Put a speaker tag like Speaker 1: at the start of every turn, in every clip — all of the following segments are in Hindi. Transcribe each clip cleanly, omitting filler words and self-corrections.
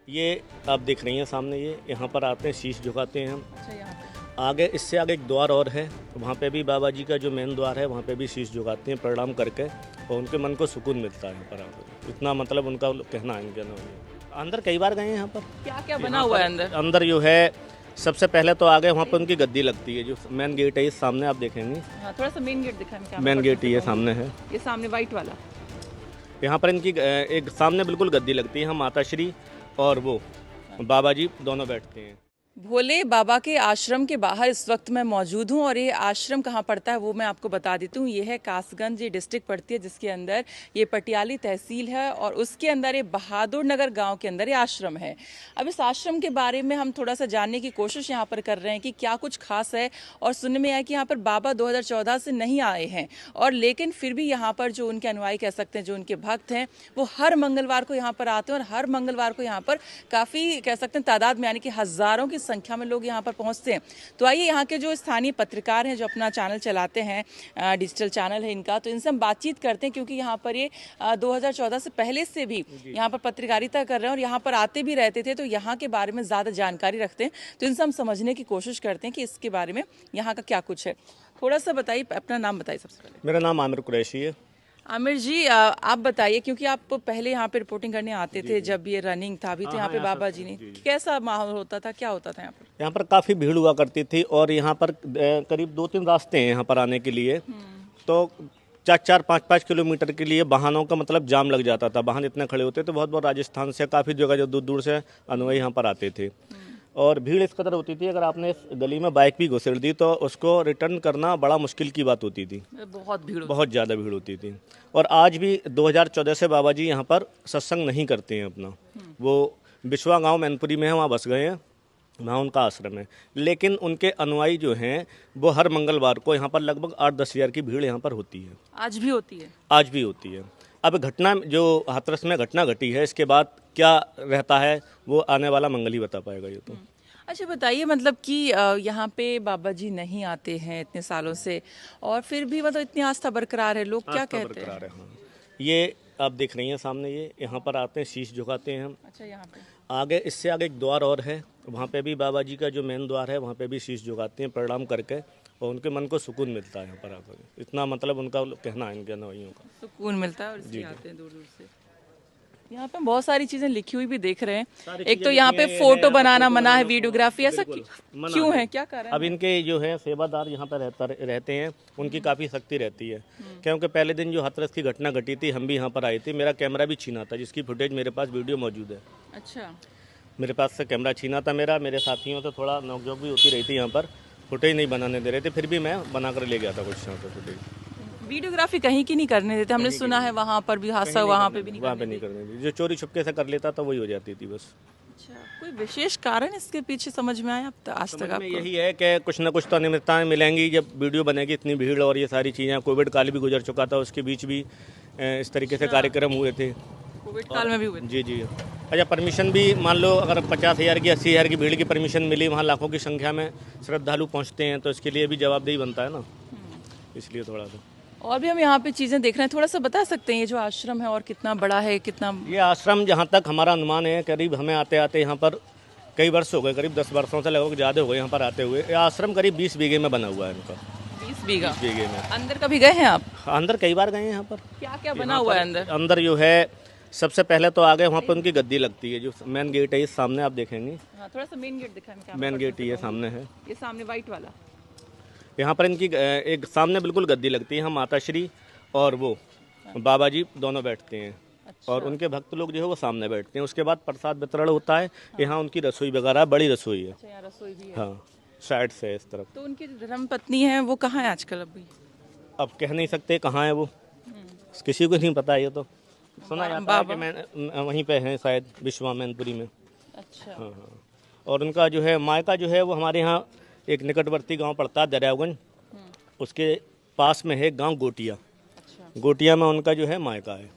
Speaker 1: ये आप देख रही हैं सामने, ये यहाँ पर आते हैं, शीश झुकाते हैं हम।
Speaker 2: अच्छा, यहाँ पे
Speaker 1: आगे इससे आगे एक द्वार और है, वहाँ पे भी बाबा जी का जो मेन द्वार है वहाँ पे भी शीश झुकाते हैं प्रणाम करके, और उनके मन को सुकून मिलता है यहाँ पर आकर। इतना मतलब उनका कहना है इनके नाम। अंदर कई बार गए हैं यहाँ पर।
Speaker 2: क्या क्या बना हुआ है अंदर?
Speaker 1: अंदर जो है सबसे पहले तो आगे वहाँ पर उनकी गद्दी लगती है, जो मेन गेट है इस सामने आप देखेंगे।
Speaker 2: हाँ, थोड़ा सा मेन गेट दिखाएं।
Speaker 1: मेन गेट ये सामने है,
Speaker 2: ये सामने वाइट वाला।
Speaker 1: यहाँ पर इनकी एक सामने बिल्कुल गद्दी लगती है। हम माता श्री और वो बाबा जी दोनों बैठते हैं।
Speaker 2: भोले बाबा के आश्रम के बाहर इस वक्त मैं मौजूद हूँ और ये आश्रम कहाँ पड़ता है वो मैं आपको बता देती हूँ। ये है कासगंज, ये डिस्ट्रिक्ट पड़ती है, जिसके अंदर ये पटियाली तहसील है और उसके अंदर ये बहादुर नगर गांव के अंदर ये आश्रम है। अब इस आश्रम के बारे में हम थोड़ा सा जानने की कोशिश यहाँ पर कर रहे हैं कि क्या कुछ खास है। और सुनने में आया कि यहाँ पर बाबा 2014 से नहीं आए हैं, और लेकिन फिर भी यहाँ पर जो उनके अनुयायी कह सकते हैं, जो उनके भक्त हैं, वो हर मंगलवार को यहाँ पर आते हैं और हर मंगलवार को यहाँ पर काफ़ी कह सकते हैं तादाद में, यानी कि हज़ारों की संख्या में लोग यहाँ पर पहुँचते हैं। तो आइए यहाँ के जो स्थानीय पत्रकार हैं, जो अपना चैनल चलाते हैं, डिजिटल चैनल है इनका, तो इनसे हम बातचीत करते हैं, क्योंकि यहाँ पर ये 2014 से पहले से भी यहाँ पर पत्रकारिता कर रहे हैं और यहाँ पर आते भी रहते थे, तो यहाँ के बारे में ज़्यादा जानकारी रखते हैं। तो इनसे हम समझने की कोशिश करते हैं कि इसके बारे में यहाँ का क्या कुछ है। थोड़ा सा बताइए, अपना नाम बताइए सबसे पहले।
Speaker 1: मेरा नाम आमिर कुरैशी है।
Speaker 2: आमिर जी, आप बताइए, क्योंकि आप पहले यहाँ पे रिपोर्टिंग करने आते थे जब ये रनिंग था, अभी तो यहाँ पे बाबा जी ने, कैसा माहौल होता था, क्या होता था यहाँ पर?
Speaker 1: यहाँ पर काफ़ी भीड़ हुआ करती थी और यहाँ पर करीब 2-3 रास्ते हैं यहाँ पर आने के लिए। तो 4-4, 5-5 किलोमीटर के लिए वाहनों का मतलब जाम लग जाता था। वाहन इतने खड़े होते थे, बहुत बहुत राजस्थान से काफ़ी जगह जो दूर दूर से अनुयायी यहाँ पर आते थे। और भीड़ इस कदर होती थी, अगर आपने इस गली में बाइक भी घुसेड़ दी तो उसको रिटर्न करना बड़ा मुश्किल की बात होती थी। बहुत ज़्यादा भीड़ होती थी। और आज भी 2014 से बाबा जी यहाँ पर सत्संग नहीं करते हैं अपना। वो बिछवा गांव मैनपुरी में है, वहाँ बस गए हैं, वहाँ उनका आश्रम है। लेकिन उनके अनुयायी जो हैं वो हर मंगलवार को यहाँ पर लगभग 8-10 हज़ार की भीड़ यहाँ पर होती है।
Speaker 2: आज भी होती है?
Speaker 1: आज भी होती है। अब घटना जो हाथरस में घटना घटी है, इसके बाद क्या रहता है वो आने वाला मंगल ही बता पाएगा। ये तो
Speaker 2: अच्छा बताइए, मतलब कि यहाँ पे बाबा जी नहीं आते हैं इतने सालों से, और फिर भी मतलब इतनी आस्था बरकरार है, लोग क्या कहते हैं?
Speaker 1: हाँ। ये आप देख रही हैं सामने, ये यहाँ पर आते हैं, शीश झुकाते हैं हम।
Speaker 2: अच्छा, यहाँ पे
Speaker 1: आगे इससे आगे एक द्वार और है, वहाँ पे भी बाबा जी का जो मेन द्वार है वहाँ पे भी शीश झुकाते हैं प्रणाम करके, और उनके मन को सुकून मिलता है यहाँ पर आकर। इतना मतलब उनका कहना है इनके अनुयायियों का।
Speaker 2: सुकून मिलता है और इसलिए आते हैं दूर दूर से। यहाँ पे बहुत सारी चीजें लिखी हुई भी देख रहे हैं। एक तो यहाँ पे फोटो बनाना मना है, वीडियोग्राफी, ऐसा क्यों है, क्या कारण?
Speaker 1: अब इनके जो है सेवादार यहाँ पर रहते हैं, उनकी काफ़ी सख्ती रहती है। क्योंकि पहले दिन जो हाथरस की घटना घटी थी, हम भी यहाँ पर आए थे, मेरा कैमरा भी छीना था, जिसकी फुटेज मेरे पास वीडियो मौजूद है।
Speaker 2: अच्छा, मेरे
Speaker 1: पास से कैमरा छीना था मेरे साथियों से थोड़ा नोकझोंक भी होती रही थी यहाँ पर, फुटेज नहीं बनाने दे रहे थे, फिर भी मैं बना कर ले गया था कुछ यहाँ पर फुटेज।
Speaker 2: वीडियोग्राफी कहीं की नहीं करने देते, हमने सुना है वहाँ पर भी हादसा, वहाँ पे भी नहीं
Speaker 1: करने दी। जो चोरी छुपके से कर लेता था वही हो जाती थी बस।
Speaker 2: अच्छा, कोई विशेष कारण इसके पीछे समझ में आया अब आज तक आपको?
Speaker 1: यही है कि कुछ ना कुछ तो अनियमितताएं मिलेंगी जब वीडियो बनेगी। इतनी भीड़ और ये सारी चीज़ें, कोविड काल भी गुजर चुका था, उसके बीच भी इस तरीके से कार्यक्रम हुए थे।
Speaker 2: कोविड काल में भी हुए?
Speaker 1: जी। अच्छा, परमिशन भी मान लो अगर 50,000 की 80,000 की भीड़ की परमिशन मिली, वहाँ लाखों की संख्या में श्रद्धालु पहुँचते हैं, तो इसके लिए भी जवाबदेही बनता है ना, इसलिए थोड़ा सा।
Speaker 2: और भी हम यहाँ पे चीज़ें देख रहे हैं, थोड़ा सा बता सकते हैं ये जो आश्रम है और कितना बड़ा है, कितना?
Speaker 1: ये आश्रम जहाँ तक हमारा अनुमान है, करीब हमें आते आते यहाँ पर कई वर्ष हो गए, करीब 10 वर्षों से लगभग ज़्यादा हो गए यहाँ पर आते हुए। ये आश्रम करीब 20 बीघे में बना हुआ है इनका।
Speaker 2: 20 बीघा?
Speaker 1: 20 बीघे में।
Speaker 2: अंदर कभी गए हैं आप?
Speaker 1: अंदर कई बार गए हैं। यहाँ पर
Speaker 2: क्या क्या बना हुआ है अंदर?
Speaker 1: अंदर जो है सबसे पहले तो आगे वहाँ पर उनकी गद्दी लगती है, जो मेन गेट है इस सामने आप देखेंगे।
Speaker 2: हाँ, थोड़ा सा मेन गेट दिखाएं।
Speaker 1: मेन गेट ये सामने है,
Speaker 2: ये सामने वाइट वाला।
Speaker 1: यहाँ पर इनकी एक सामने बिल्कुल गद्दी लगती है। हम माता श्री और वो बाबा जी दोनों बैठते हैं। अच्छा। और उनके भक्त लोग जो है वो सामने बैठते हैं। उसके बाद प्रसाद वितरण होता है। यहाँ उनकी रसोई वगैरह बड़ी रसोई है।
Speaker 2: अच्छा, यहाँ रसोई भी है?
Speaker 1: हाँ, साइड से इस तरफ।
Speaker 2: तो उनकी धर्म पत्नी है, वो कहाँ है आजकल? अभी अब
Speaker 1: कह नहीं सकते कहाँ है वो, किसी को नहीं पता। ये तो सुना जाता है कि मैं वहीं पे हैं शायद, बिछवा मैनपुरी में। अच्छा। हाँ। और उनका जो है मायका जो है वो हमारे यहाँ एक निकटवर्ती गाँव पड़ता है दरियागंज, उसके पास में है गाँव गोटिया। गोटिया में उनका जो है मायका है।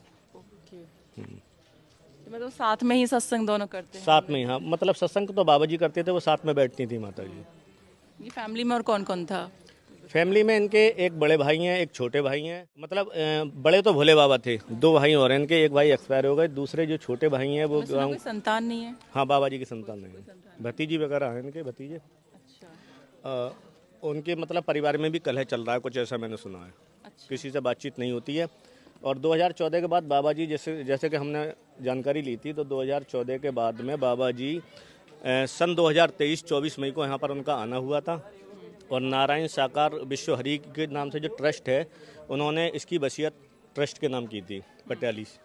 Speaker 2: मतलब साथ में ही सत्संग दोनों करते हैं?
Speaker 1: साथ में ही, हाँ। मतलब सत्संग तो बाबा जी करते थे, वो साथ में बैठती थी माता जी।
Speaker 2: ये फैमिली में और कौन कौन था?
Speaker 1: फैमिली में इनके एक बड़े भाई हैं, एक छोटे भाई हैं। मतलब बड़े तो भोले बाबा थे, 2 भाई और हैं इनके, एक भाई एक्सपायर हो गए, दूसरे जो छोटे भाई हैं वो
Speaker 2: सुना कोई संतान नहीं है।
Speaker 1: हाँ, बाबा जी की संतान नहीं है, भतीजी वगैरह हैं इनके, भतीजे।
Speaker 2: अच्छा।
Speaker 1: उनके मतलब परिवार में भी कलह चल रहा है, कुछ ऐसा मैंने सुना है।
Speaker 2: अच्छा।
Speaker 1: किसी से बातचीत नहीं होती है। और 2014 के बाद बाबा जी, जैसे जैसे कि हमने जानकारी ली थी, तो 2014 के बाद में बाबा जी सन 2023-24 मई को यहाँ पर उनका आना हुआ था। और नारायण साकार विश्व हरि के नाम से जो ट्रस्ट है, उन्होंने इसकी वसीयत ट्रस्ट के नाम की थी, पटियाली से।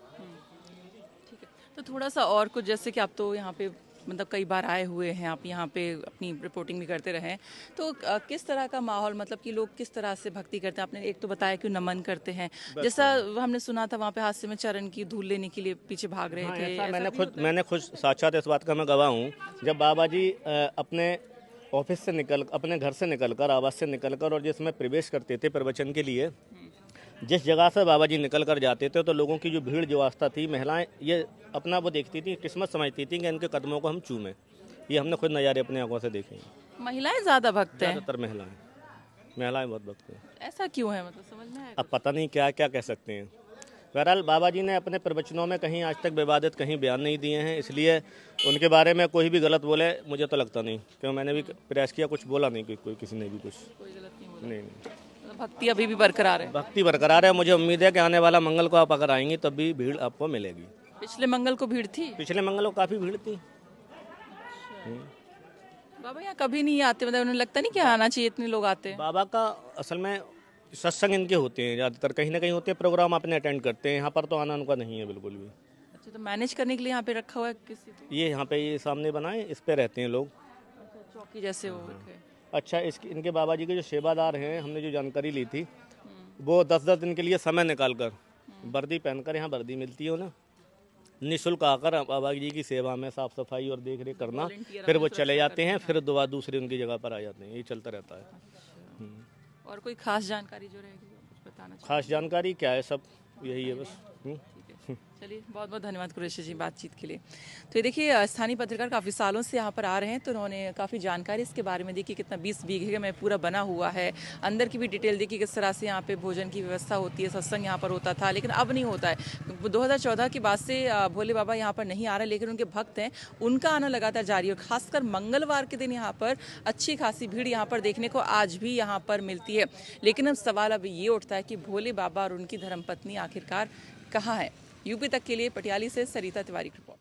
Speaker 2: ठीक है, तो थोड़ा सा और कुछ, जैसे कि आप तो यहाँ पे मतलब कई बार आए हुए हैं, आप यहाँ पे अपनी रिपोर्टिंग भी करते रहे हैं, तो किस तरह का माहौल, मतलब कि लोग किस तरह से भक्ति करते हैं? आपने एक तो बताया कि नमन करते हैं, जैसा हमने सुना था वहाँ पे हादसे में चरण की धूल लेने के लिए पीछे भाग रहे थे।
Speaker 1: ऐसा मैंने खुद साक्षात इस बात का मैं गवाह हूँ। जब बाबा जी अपने ऑफिस से निकल, अपने घर से निकलकर, आवास से निकलकर और जिसमें प्रवेश करते थे प्रवचन के लिए, जिस जगह से बाबा जी निकल कर जाते थे, तो लोगों की जो भीड़, जो आस्था थी, महिलाएं ये अपना वो देखती थी, किस्मत समझती थी कि इनके कदमों को हम चूमें। ये हमने खुद नज़ारे अपने आंखों से देखे हैं।
Speaker 2: महिलाएं ज्यादा भक्त हैं?
Speaker 1: ज़्यादातर महिलाएं बहुत भक्त हैं।
Speaker 2: ऐसा क्यों है, मतलब समझ में आया?
Speaker 1: अब पता नहीं क्या क्या कह सकते हैं। बहरहाल बाबा जी ने अपने प्रवचनों में कहीं आज तक विवादित कहीं बयान नहीं दिए हैं, इसलिए उनके बारे में कोई भी गलत बोले मुझे तो लगता नहीं, क्योंकि मैंने भी प्रयास किया, कुछ बोला नहीं, कोई किसी ने भी कुछ
Speaker 2: कोई गलत नहीं बोला।
Speaker 1: नहीं।
Speaker 2: मतलब भक्ति अभी भी बरकरार है?
Speaker 1: भक्ति बरकरार है। मुझे उम्मीद है कि आने वाला मंगल को आप अगर आएंगी तब भी भीड़ आपको मिलेगी।
Speaker 2: पिछले मंगल को भीड़ थी?
Speaker 1: पिछले मंगल को काफ़ी भीड़ थी।
Speaker 2: बाबा यहाँ कभी नहीं आते, मतलब उन्हें लगता नहीं कि आना चाहिए, इतने लोग आते हैं?
Speaker 1: बाबा का असल में सत्संग इनके होते हैं ज़्यादातर, कहीं ना कहीं होते हैं, प्रोग्राम अपने अटेंड करते हैं, यहाँ पर तो आना उनका नहीं है बिल्कुल भी।
Speaker 2: अच्छा, तो मैनेज करने के लिए यहाँ पे रखा हुआ है किसी को?
Speaker 1: ये यहाँ पे ये सामने बनाए, इस पे रहते हैं लोग।
Speaker 2: अच्छा, चौकी जैसे वो रखे।
Speaker 1: अच्छा, इनके बाबा जी के जो सेवादार हैं, हमने जो जानकारी ली थी, वो 10-10 दिन के लिए समय निकाल कर वर्दी पहनकर, यहाँ वर्दी मिलती है उन्हें, निःशुल्क आकर बाबा जी की सेवा में साफ सफाई और देख रेख करना, फिर वो चले जाते हैं, फिर दोबारा दूसरे उनकी जगह पर आ जाते हैं। ये चलता रहता है।
Speaker 2: और कोई खास जानकारी जो रहेगी वो कुछ बताना चाहिए?
Speaker 1: खास जानकारी क्या है, सब यही है बस।
Speaker 2: ठीक है, चलिए बहुत बहुत धन्यवाद कुरैशी जी बातचीत के लिए। तो ये देखिए, स्थानीय पत्रकार काफ़ी सालों से यहाँ पर आ रहे हैं, तो उन्होंने काफ़ी जानकारी इसके बारे में दी कि कितना 20 बीघे में पूरा बना हुआ है। अंदर की भी डिटेल दी कि किस तरह से यहाँ पे भोजन की व्यवस्था होती है, सत्संग यहाँ पर होता था, लेकिन अब नहीं होता है। 2014 के बाद से भोले बाबा यहाँ पर नहीं आ रहे, लेकिन उनके भक्त हैं, उनका आना लगातार जारी है। खासकर मंगलवार के दिन यहाँ पर अच्छी खासी भीड़ यहाँ पर देखने को आज भी यहाँ पर मिलती है। लेकिन अब सवाल अब ये उठता है कि भोले बाबा और उनकी धर्मपत्नी आखिरकार कहाँ है? यूपी तक के लिए पटियाली से सरिता तिवारी की रिपोर्ट।